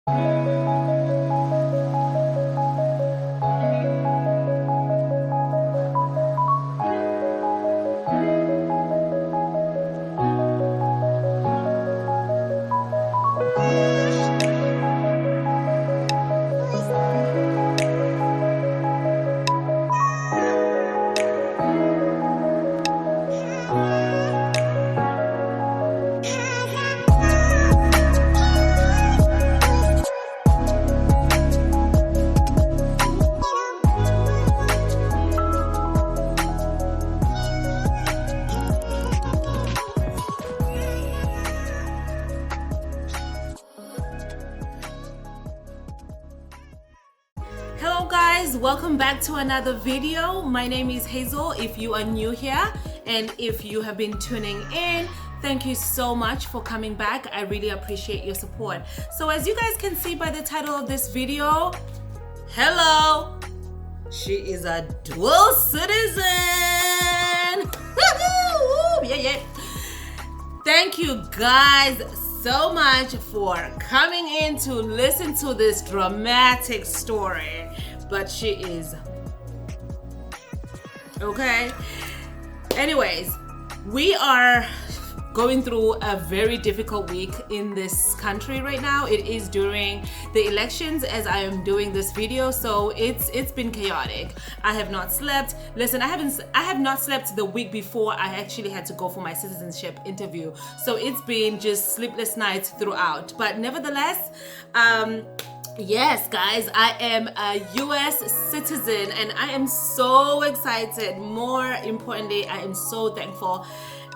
Hello guys, welcome back to another video. My name is Hazel if you are new here, and if you have been tuning in, thank you so much for coming back. I really appreciate your support. So as you guys can see by the title of this video, hello, she is a dual citizen. Yeah. Thank you guys so much for coming in to listen to this dramatic story, but she is okay. Anyways, we are going through a very difficult week in this country right now. It is during the elections as I am doing this video, so it's been chaotic. I have not slept. Listen, I have not slept the week before I actually had to go for my citizenship interview, so it's been just sleepless nights throughout. But nevertheless, yes guys, I am a US citizen and I am so excited. More importantly, I am so thankful.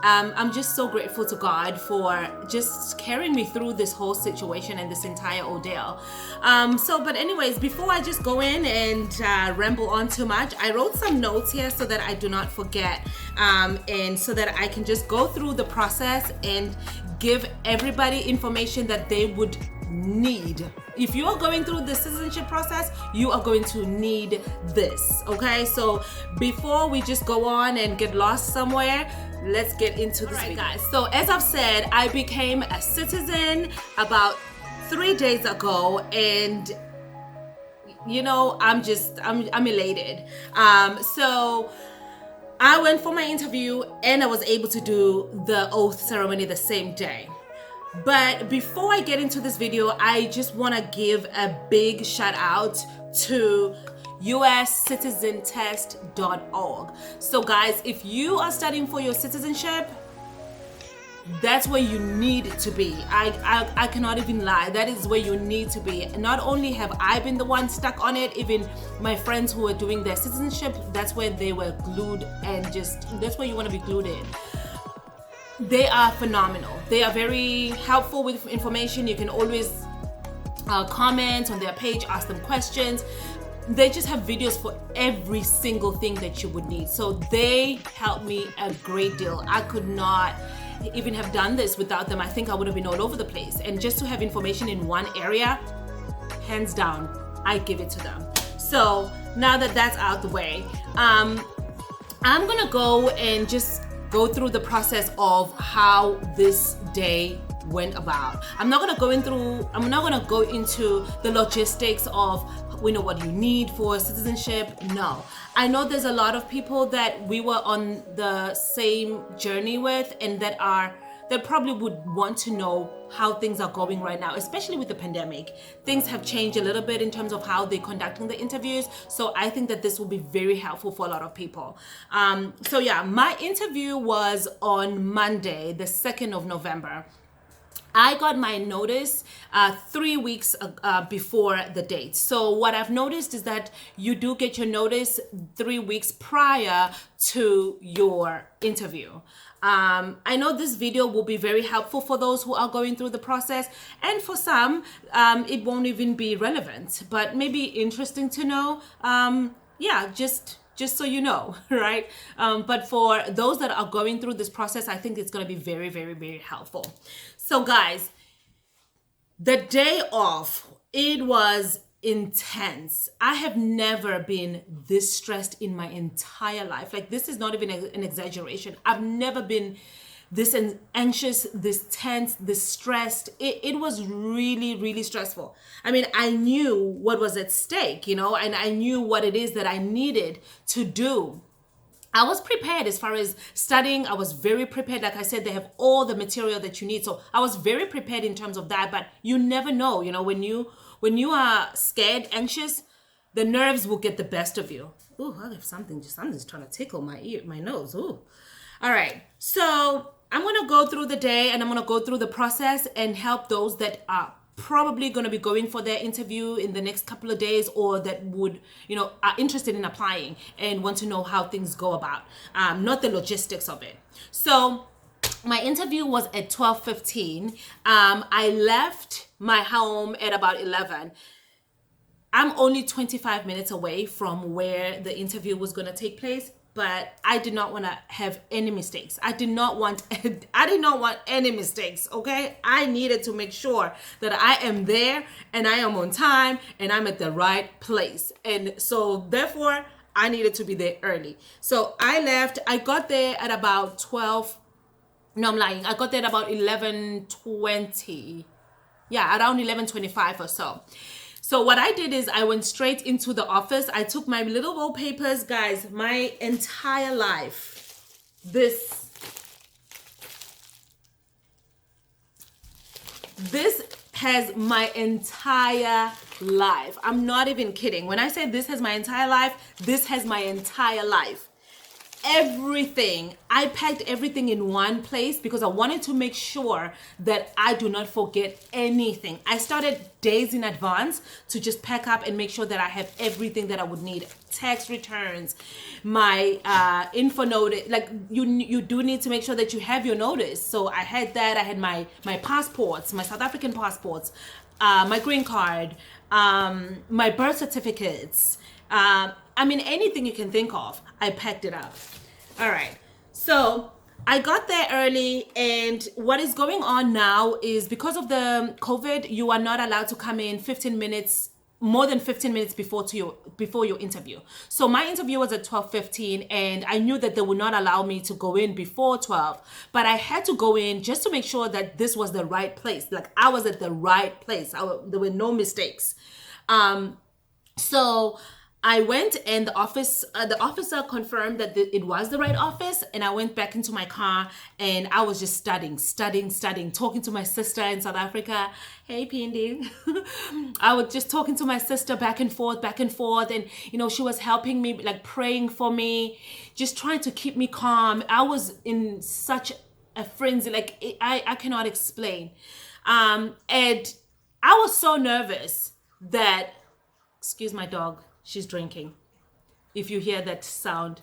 I'm just so grateful to God for just carrying me through this whole situation and this entire ordeal. But anyways, before I just go in and ramble on too much, I wrote some notes here so that I do not forget, and so that I can just go through the process and give everybody information that they would need. If you are going through the citizenship process, you are going to need this, okay? So before we just go on and get lost somewhere, let's get into this video. Guys, so as I've said, I became a citizen about 3 days ago, and you know, I'm elated. So I went for my interview and I was able to do the oath ceremony the same day. But before I get into this video, I just want to give a big shout out to uscitizentest.org. So guys, if you are studying for your citizenship, that's where you need to be. I cannot even lie. That is where you need to be. Not only have I been the one stuck on it, even my friends who were doing their citizenship, that's where they were glued, and that's where you want to be glued in. They are phenomenal. They are very helpful with information. You can always comment on their page, ask them questions. They just have videos for every single thing that you would need. So they helped me a great deal. I could not even have done this without them. I think I would have been all over the place. And just to have information in one area, hands down, I give it to them. So now that that's out the way, I'm gonna go and just go through the process of how this day went about. I'm not gonna go into the logistics of what you need for citizenship. No, I know there's a lot of people that we were on the same journey with, and that probably would want to know how things are going right now, especially with the pandemic. Things have changed a little bit in terms of how they're conducting the interviews. So I think that this will be very helpful for a lot of people. So yeah, my interview was on Monday, the 2nd of November. I got my notice 3 weeks before the date. So what I've noticed is that you do get your notice 3 weeks prior to your interview. I know this video will be very helpful for those who are going through the process, and for some, it won't even be relevant, but maybe interesting to know. Yeah, just so you know, right? But for those that are going through this process, I think it's going to be very, very, very helpful. So guys, the day off, it was intense. I have never been this stressed in my entire life. Like, this is not even an exaggeration. I've never been anxious, this tense, this stressed. It was really, really stressful. I mean, I knew what was at stake, you know, and I knew what it is that I needed to do. I was prepared as far as studying. I was very prepared. Like I said, they have all the material that you need. So I was very prepared in terms of that. But you never know, you know, when you are scared, anxious, the nerves will get the best of you. Ooh, I have something's trying to tickle my nose. Ooh. All right. So I'm gonna go through the day and I'm gonna go through the process and help those that are probably going to be going for their interview in the next couple of days, or that would, you know, are interested in applying and want to know how things go about, not the logistics of it. So my interview was at 12:15. I left my home at about 11. I'm only 25 minutes away from where the interview was going to take place, but I did not want to have any mistakes. I did not want any mistakes, okay? I needed to make sure that I am there and I am on time and I'm at the right place. And so therefore, I needed to be there early. So I left. I got there at about 12. No, I'm lying. I got there at about 11:20. Yeah, around 11:25 or so. So what I did is I went straight into the office. I took my little wallpapers, guys, my entire life. This has my entire life. I'm not even kidding. When I say this has my entire life, this has my entire life. Everything. I packed everything in one place because I wanted to make sure that I do not forget anything. I started days in advance to just pack up and make sure that I have everything that I would need. Tax returns, my info notice. Like you do need to make sure that you have your notice. So I had that. I had my passports, my South African passports, my green card, my birth certificates. I mean, anything you can think of, I packed it up. All right. So I got there early, and what is going on now is because of the COVID, you are not allowed to come in 15 minutes, more than 15 minutes before your interview. So my interview was at 12:15, and I knew that they would not allow me to go in before 12, but I had to go in just to make sure that this was the right place. Like I was at the right place. There were no mistakes. So I went, and the officer confirmed that it was the right office, and I went back into my car and I was just studying, talking to my sister in South Africa. Hey, Pindi. I was just talking to my sister back and forth, and you know, she was helping me, like praying for me, just trying to keep me calm. I was in such a frenzy, like I cannot explain. And I was so nervous that, excuse my dog, she's drinking, if you hear that sound.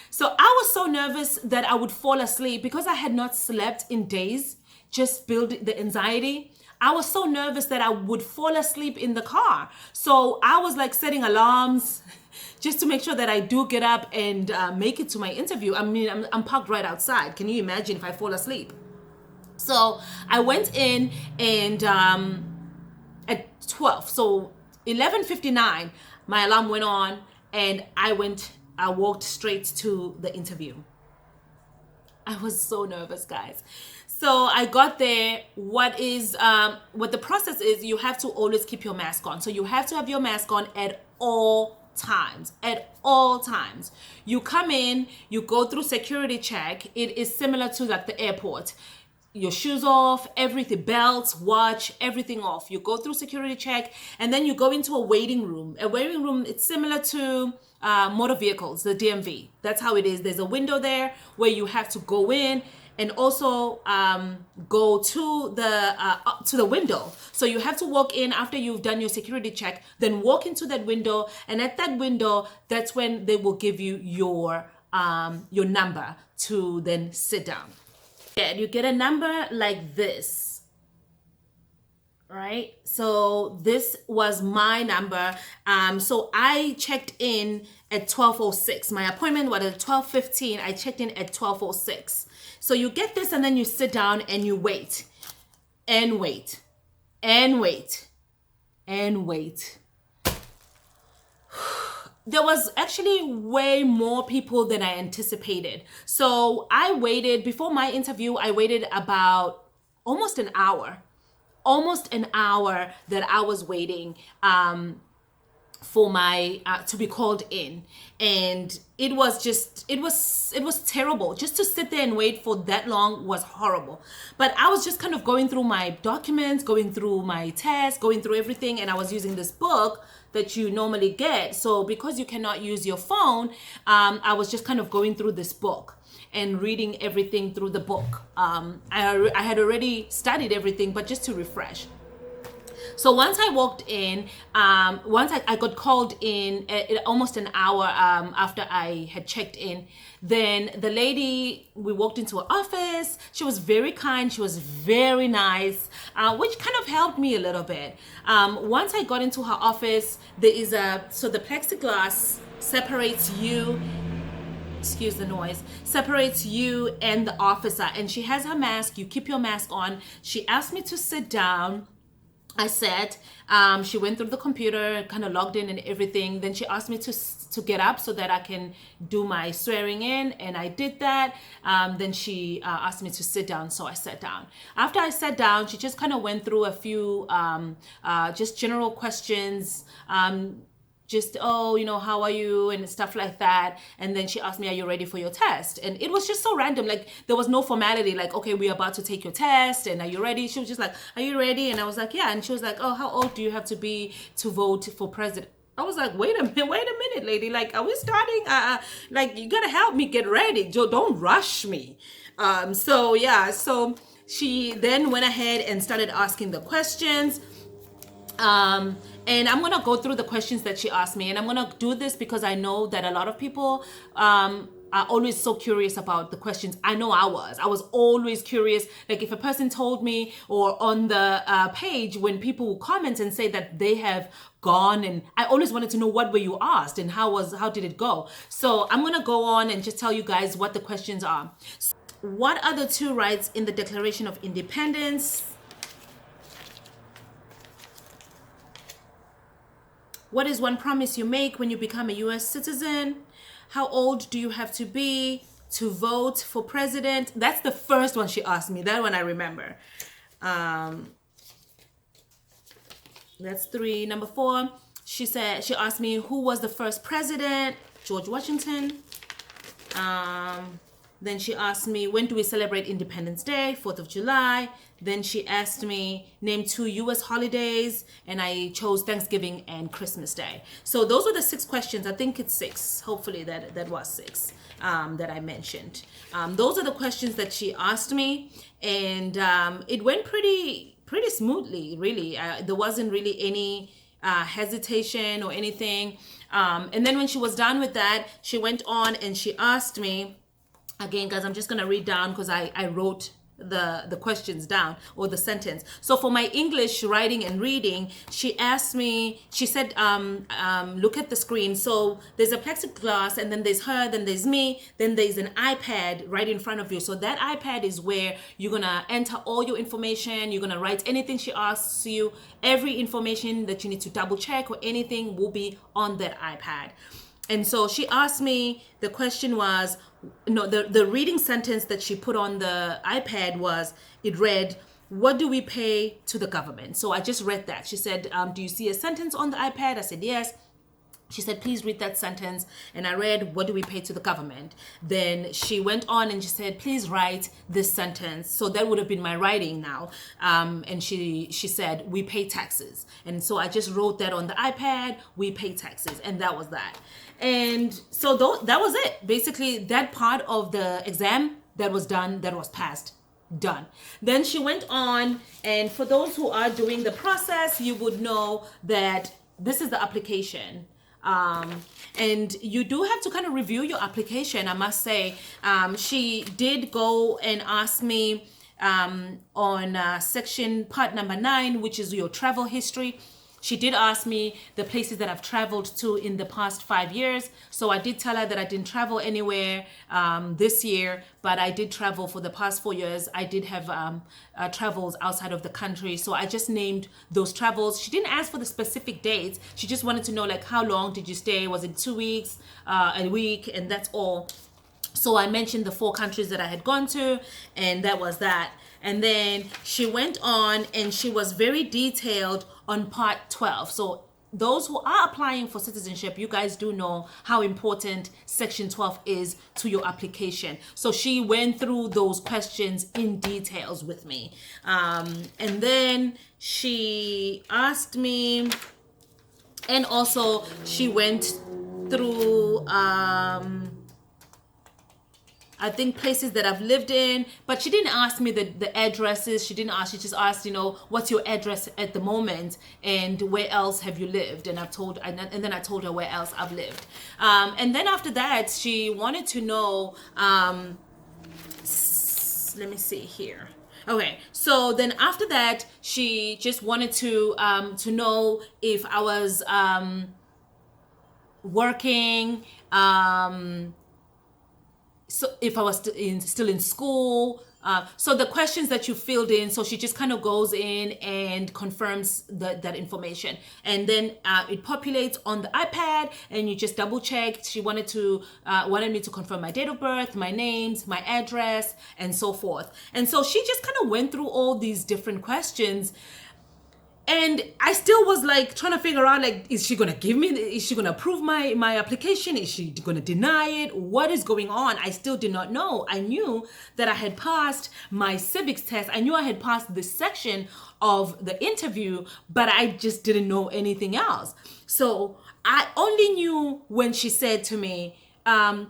So I was so nervous that I would fall asleep because I had not slept in days, just build the anxiety. I was so nervous that I would fall asleep in the car. So I was like setting alarms just to make sure that I do get up and make it to my interview. I mean, I'm parked right outside. Can you imagine if I fall asleep? So I went in, and at 12, so 11:59, my alarm went on, and I walked straight to the interview. I was so nervous, guys. So I got there. What the process is, you have to always keep your mask on. So you have to have your mask on at all times. You come in, you go through security check. It is similar to like the airport. Your shoes off, everything, belts, watch, everything off. You go through security check, and then you go into a waiting room. A waiting room, it's similar to motor vehicles, the DMV. That's how it is. There's a window there where you have to go in and also go to the window. So you have to walk in after you've done your security check, then walk into that window, and at that window, that's when they will give you your number to then sit down. You get a number like this, right? So this was my number. So I checked in at 12:06. My appointment was at 12:15. I checked in at 12:06. So you get this, and then you sit down and you wait and wait and wait and wait. there was actually way more people than I anticipated. So I waited, before my interview, I waited about almost an hour. Almost an hour that I was waiting for my to be called in, and it was just it was terrible. Just to sit there and wait for that long was horrible. But I was just kind of going through my documents, going through my tests, going through everything, and I was using this book that you normally get. So because you cannot use your phone, I was just kind of going through this book and reading everything through the book. I had already studied everything, but just to refresh. So once I walked in, once I got called in almost an hour after I had checked in, then the lady, we walked into her office. She was very kind. She was very nice, which kind of helped me a little bit. Once I got into her office, there is so the plexiglass separates you, excuse the noise, separates you and the officer, and she has her mask. You keep your mask on. She asked me to sit down. I sat. She went through the computer, kind of logged in and everything. Then she asked me to get up so that I can do my swearing in, and I did that. Then she asked me to sit down, so I sat down. After I sat down, she just kind of went through a few just general questions. Just, oh, how are you, and stuff like that. And then she asked me, are you ready for your test? And it was just so random. Like, there was no formality, like, okay, we're about to take your test, and are you ready? She was just like, are you ready? And I was like, yeah. And she was like, oh, how old do you have to be to vote for president? I was like, wait a minute, lady. Like, are we starting? Like, you gotta help me get ready. Don't rush me. So yeah, so she then went ahead and started asking the questions. And I'm going to go through the questions that she asked me. And I'm going to do this because I know that a lot of people are always so curious about the questions. I know I was always curious. Like, if a person told me, or on the page when people will comment and say that they have gone, and I always wanted to know, what were you asked and how did it go? So I'm going to go on and just tell you guys what the questions are. What are the two rights in the Declaration of Independence? What is one promise you make when you become a US citizen? How old do you have to be to vote for president? That's the first one she asked me. That one I remember. That's 3. Number 4, she asked me, who was the first president? George Washington. Then she asked me, when do we celebrate Independence Day? 4th of July. Then she asked me, name 2 US holidays, and I chose Thanksgiving and Christmas Day. So those were the 6 questions. I think it's 6. Hopefully that was 6 that I mentioned. Those are the questions that she asked me, and it went pretty smoothly, really. There wasn't really any hesitation or anything. And then when she was done with that, she went on and she asked me, again, guys, I'm just going to read down because I wrote the questions down, or the sentence. So for my English writing and reading, she asked me, she said, look at the screen. So there's a plexiglass, and then there's her, then there's me, then there's an iPad right in front of you. So that iPad is where you're going to enter all your information. You're going to write anything she asks you. Every information that you need to double check or anything will be on that iPad. And so she asked me, the question was, the reading sentence that she put on the iPad was, it read, what do we pay to the government? So I just read that. She said, do you see a sentence on the iPad? I said, yes. She said, please read that sentence. And I read, what do we pay to the government? Then she went on and she said, please write this sentence. So that would have been my writing now. And she said, we pay taxes. And so I just wrote that on the iPad, we pay taxes. And that was that. And so that was it. Basically, that part of the exam that was done, that was passed. Done. Then she went on, and for those who are doing the process, you would know that this is the application. And you do have to kind of review your application, I must say. She did go and ask me on section part number 9, which is your travel history. She did ask me the places that I've traveled to in the past 5 years. So I did tell her that I didn't travel anywhere this year, but I did travel for the past 4 years. I did have travels outside of the country. So I just named those travels. She didn't ask for the specific dates. She just wanted to know, like, how long did you stay? Was it 2 weeks, a week? And that's all. So I mentioned the 4 countries that I had gone to, and that was that. And then she went on and she was very detailed on part 12. So those who are applying for citizenship, you guys do know how important section 12 is to your application. So she went through those questions in details with me. And then she asked me, and also she went through I think places that I've lived in, but she didn't ask me the addresses. She didn't ask, she just asked, what's your address at the moment and where else have you lived? And and then I told her where else I've lived. And then after that, she wanted to know, let me see here. Okay, so then after that, she just wanted to know if I was working, so if I was still in school. So the questions that you filled in, so she just kind of goes in and confirms that information. And then it populates on the iPad and you just double check. She wanted me to confirm my date of birth, my names, my address, and so forth. And so she just kind of went through all these different questions. And I still was like trying to figure out, like, is she going to approve my application? Is she going to deny it? What is going on? I still did not know. I knew that I had passed my civics test. I knew I had passed this section of the interview, but I just didn't know anything else. So I only knew when she said to me, there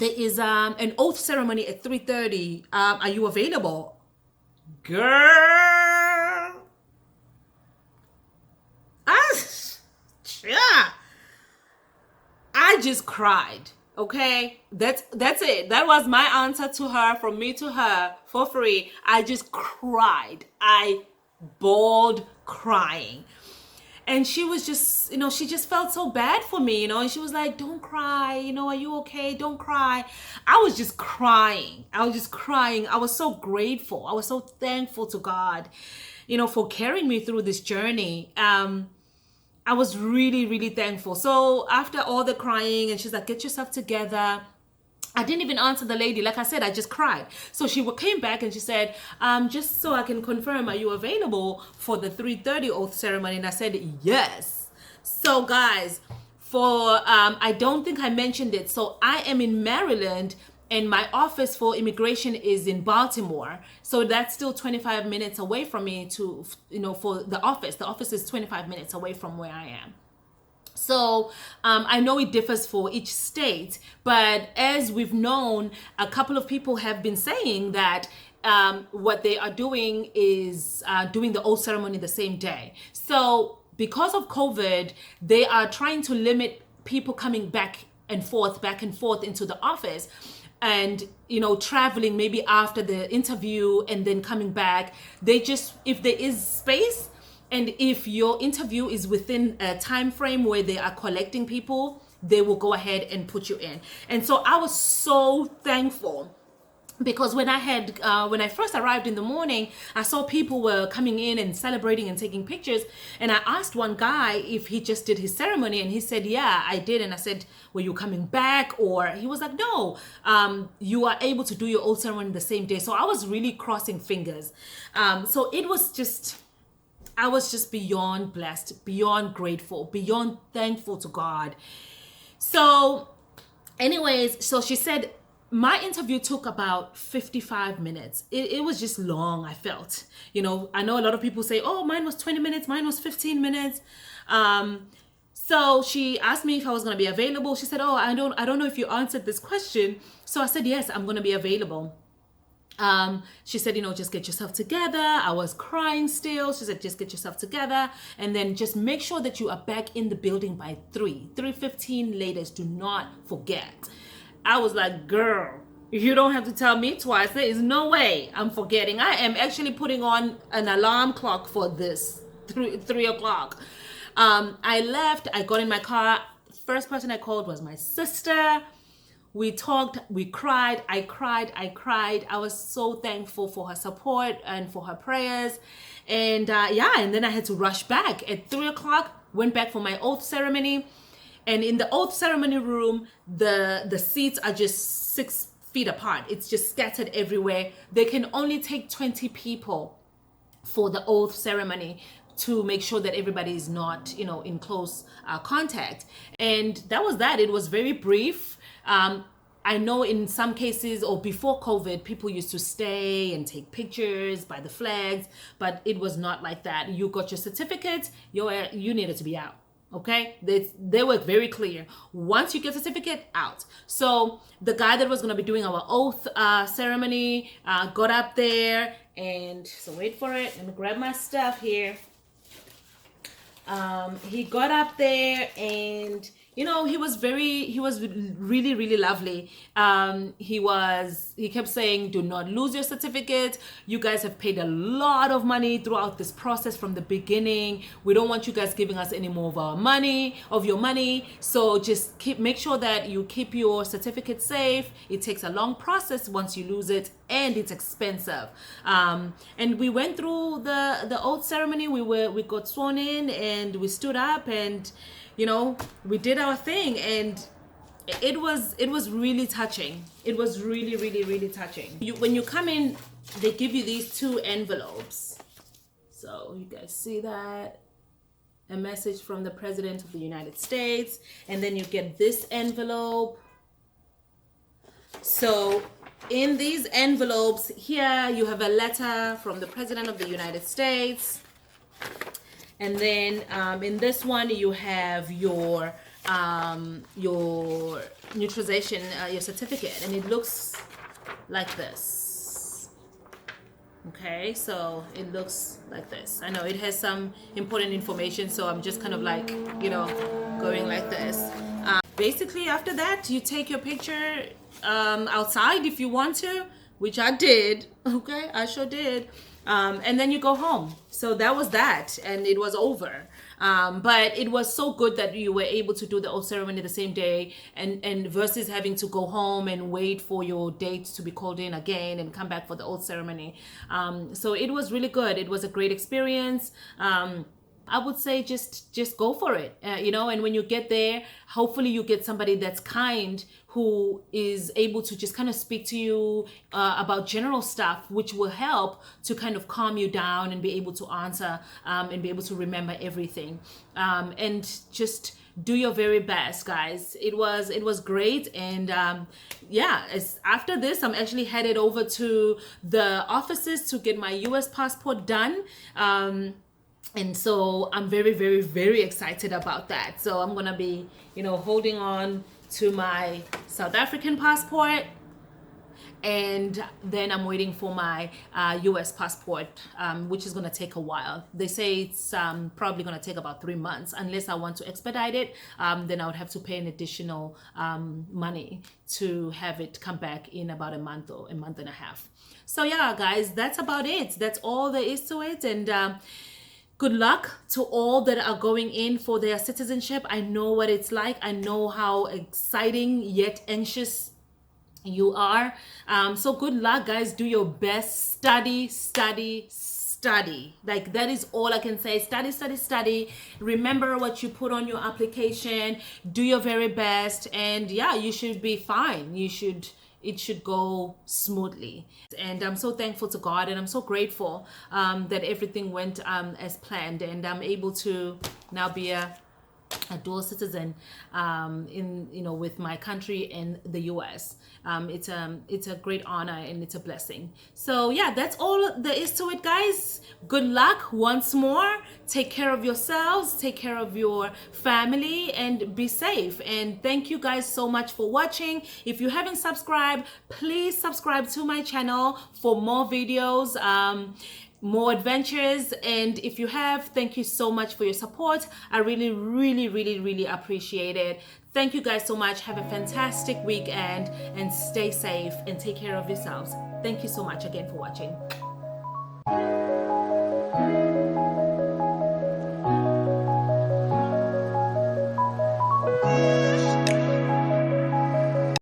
is an oath ceremony at 3:30. Are you available? Girl. I just cried. Okay, that's it. That was my answer to her, from me to her, for free. I just cried. I bawled crying. And she was just, she just felt so bad for me, and she was like, don't cry, are you okay? Don't cry. I was just crying. I was so grateful. I was so thankful to God, for carrying me through this journey. I was really, really thankful. So after all the crying, and she's like, get yourself together. I didn't even answer the lady. Like I said, I just cried. So she came back and she said, just so I can confirm, are you available for the 3:30 oath ceremony? And I said, yes. So guys, I don't think I mentioned it. So I am in Maryland, and my office for immigration is in Baltimore. So that's still 25 minutes away from me for the office. The office is 25 minutes away from where I am. So I know it differs for each state, but as we've known, a couple of people have been saying that what they are doing is doing the oath ceremony the same day. So because of COVID, they are trying to limit people coming back and forth into the office, and traveling maybe after the interview and then coming back. If there is space, and if your interview is within a time frame where they are collecting people, they will go ahead and put you in. And so I was so thankful, because when I first arrived in the morning, I saw people were coming in and celebrating and taking pictures. And I asked one guy if he just did his ceremony, and he said, yeah, I did. And I said, were you coming back? Or he was like, no, you are able to do your oath ceremony the same day. So I was really crossing fingers. So I was just beyond blessed, beyond grateful, beyond thankful to God. So anyways, so she said, my interview took about 55 minutes. It was just long, I felt. I know a lot of people say, oh, mine was 20 minutes, mine was 15 minutes. So she asked me if I was going to be available. She said, oh, I don't know if you answered this question. So I said, yes, I'm going to be available. She said, just get yourself together. I was crying still. She said, just get yourself together, and then just make sure that you are back in the building by 3:15 latest. Do not forget. I was like, girl, you don't have to tell me twice. There is no way I'm forgetting. I am actually putting on an alarm clock for this. 3 o'clock. I left, I got in my car. First person I called was my sister. We talked, we cried, I cried. I was so thankful for her support and for her prayers. And yeah, and then I had to rush back at 3 o'clock, went back for my oath ceremony. And in the oath ceremony room, the seats are just 6 feet apart. It's just scattered everywhere. They can only take 20 people for the oath ceremony to make sure that everybody is not, in close contact. And that was that. It was very brief. I know in some cases, or before COVID, people used to stay and take pictures by the flags, but it was not like that. You got your certificate, you needed to be out. Okay, they were very clear. Once you get a certificate, out. So the guy that was going to be doing our oath ceremony got up there, and so wait for it. Let me grab my stuff here. He got up there, and he was really, really lovely. He kept saying, do not lose your certificate. You guys have paid a lot of money throughout this process from the beginning. We don't want you guys giving us any more of your money. So just make sure that you keep your certificate safe. It takes a long process once you lose it, and it's expensive. And we went through the oath ceremony. We got sworn in, and we stood up, and we did our thing, and it was really touching. It was really, really, really touching. When you come in, they give you these 2 envelopes. So you guys see that? A message from the President of the United States, and then you get this envelope. So in these envelopes here, you have a letter from the President of the United States. And then in this one, you have your naturalization, your certificate, and it looks like this. Okay, so it looks like this. I know it has some important information, so I'm just kind of like, going like this. Basically, after that, you take your picture outside if you want to, which I did. Okay, I sure did. And then you go home. So that was that, and it was over. But it was so good that you were able to do the oath ceremony the same day, and versus having to go home and wait for your date to be called in again and come back for the oath ceremony. So it was really good. It was a great experience. I would say just go for it, and when you get there, hopefully you get somebody that's kind, who is able to just kind of speak to you about general stuff, which will help to kind of calm you down and be able to answer and be able to remember everything. And just do your very best, guys. It was great. And after this, I'm actually headed over to the offices to get my US passport done. And so I'm very, very, very excited about that. So I'm gonna be, holding on to my South African passport, and then I'm waiting for my US passport, which is gonna take a while. They say it's probably gonna take about 3 months. Unless I want to expedite it, then I would have to pay an additional money to have it come back in about a month or a month and a half. So yeah, guys, that's about it. That's all there is to it. And good luck to all that are going in for their citizenship. I know what it's like. I know how exciting yet anxious you are. So good luck, guys. Do your best. Study. Like, that is all I can say. Study. Remember what you put on your application. Do your very best. And yeah, you should be fine. It should go smoothly. And I'm so thankful to God, and I'm so grateful that everything went as planned, and I'm able to now be a dual citizen with my country and the US. It's a great honor, and it's a blessing. So yeah, that's all there is to it, guys. Good luck once more. Take care of yourselves, take care of your family, and be safe. And thank you guys so much for watching. If you haven't subscribed, please subscribe to my channel for more videos, more adventures. And if you have, thank you so much for your support. I really, really, really, really appreciate it. Thank you guys so much. Have a fantastic weekend, and stay safe and take care of yourselves. Thank you so much again for watching.